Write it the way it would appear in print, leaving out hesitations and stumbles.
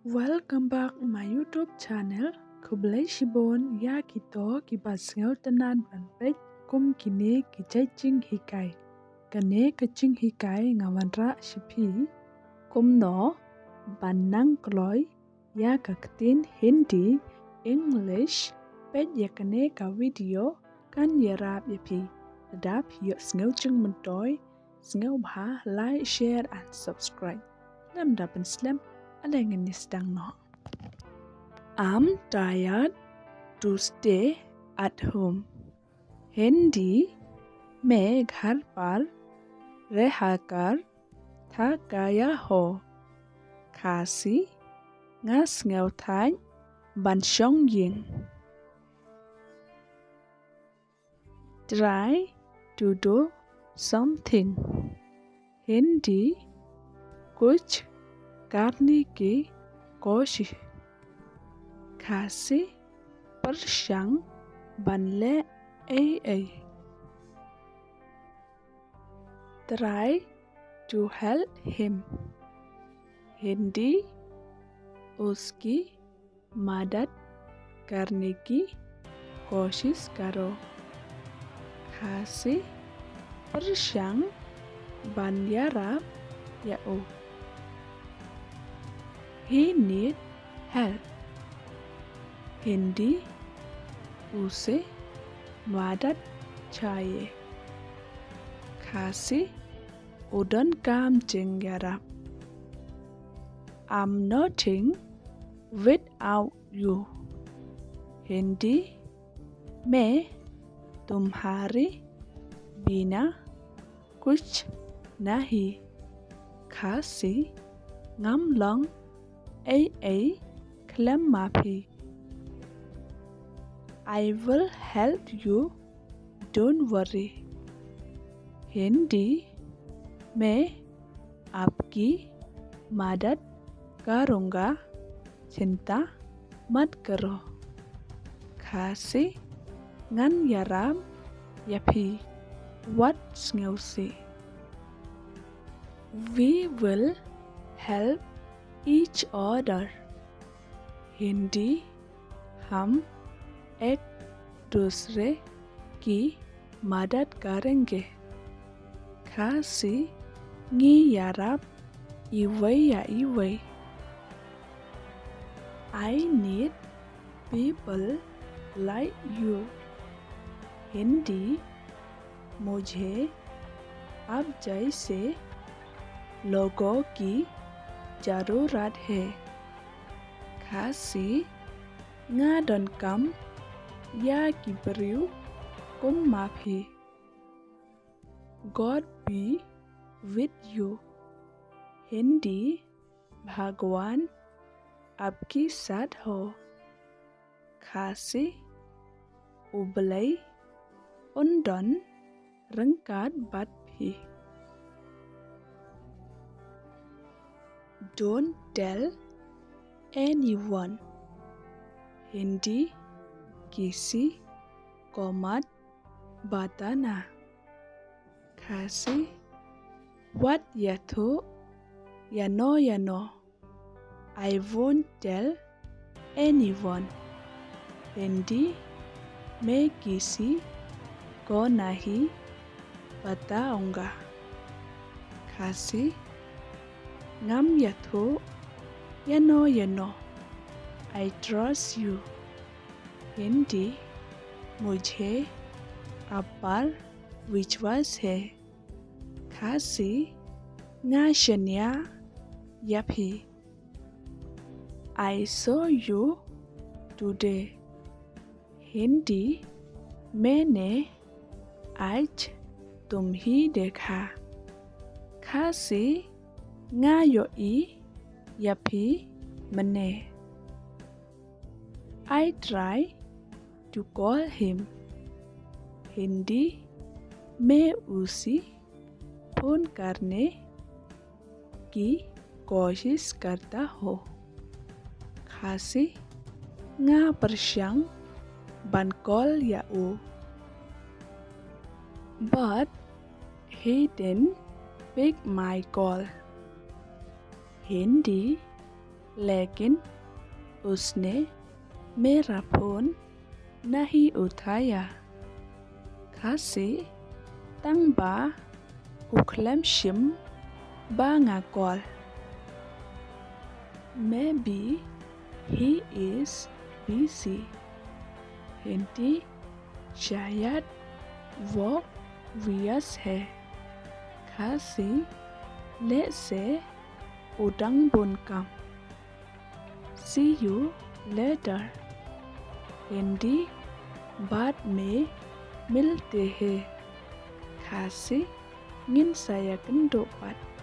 Welcome back my YouTube channel. Kublai Shibon ya kito kibasngel tenan banpet kum kine kichaching hikai. Kane kaching hikai ngawanra shipi kum no banang kloy ya kaktin Hindi English pet ya kane ka video kan yarap yapi. Adap yuk sngel chung mentoy sngel bha like share and subscribe. Lam dapan slam ada yang sedang no. I'm tired to stay at home. Hindi मैं घर पर रहकर थक गया हो. Kasi ngas ngau thay ban shong ying. Try to do something. Hindi कुछ करने की कोशिश. Kasi persyang banle ai. Try to help him. Hindi उसकी मदद करने की कोशिश करो. Kasi persyang banyarap yao. He need help. Hindi उसे मदद चाहिए. Kasi udan kam jengarap. I'm nothing without you. Hindi मैं तुम्हारे बिना कुछ नहीं. Kasi ngam long ai klem mapi. I will help you, don't worry. Hindi मैं आपकी मदद करूँगा, चिंता मत करो. Kasi ngan yaram yapi what ngeusi. We will help each other. Hindi हम एक दूसरे की मदद करेंगे. Kasi ngi yarap iway ya iway. I need people like you. Hindi मुझे अब जैसे लोगों की जरूरत है. Kasi nga don kam ya kiberiu kum mapi. God be with you. Hindi भगवान आपके साथ हो. Kasi ublay undon rengkat bat bhi. Don't tell anyone. Hindi किसी को मत बताना. Kasi what ya thu ya no. I won't tell anyone. Hindi मैं किसी को नहीं बताऊंगा. Kasi ngam ya thu ya no. I trust you. Hindi मुझे आप पर विश्वास है. Kasi nga shanya yapi. I saw you today. Hindi मैंने आज तुम्ही देखा. Kasi nga yoi yapi mene. I try to call him. Hindi मैं उसी फोन करने की कोशिश करता हूँ. Kasi nga persyang ban call yao. But he didn't pick my call. Hindi लेकिन उसने मेरा फ़ोन नहीं उठाया। Kasi tangba uklemshim bangakol. Maybe he is busy. Hindi शायद वो व्यस्त है। Kasi lese udang bunkam. See you later. Hindi बाद में मिलते हैं। Kasi ngin saya kendopat.